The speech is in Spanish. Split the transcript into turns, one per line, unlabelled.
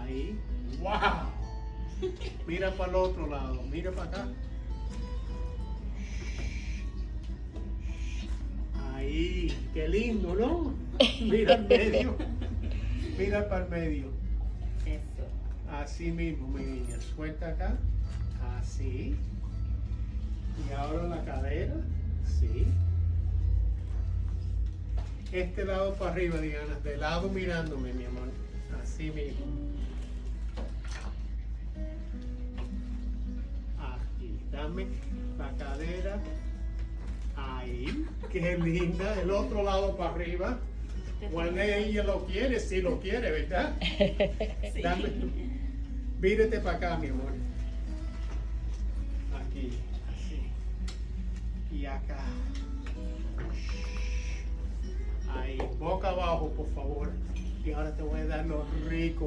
Ahí. ¡Wow! Mira para el otro lado. Mira para acá. Ahí. Qué lindo, ¿no? Mira al medio. Mira para el medio.
Eso.
Así mismo, mi niña. Suelta acá. Así. Y ahora la cadera. Sí. Este lado para arriba, Diana. De lado mirándome, mi amor. Así mismo. Aquí. Dame la cadera. Ahí. Qué linda. El otro lado para arriba. Cuando ella lo quiere, sí lo quiere, ¿verdad?
Sí.
Dame. Vírate para acá, mi amor. Aquí, así. Y acá. Ahí, boca abajo, por favor. Y ahora te voy a dar los ricos.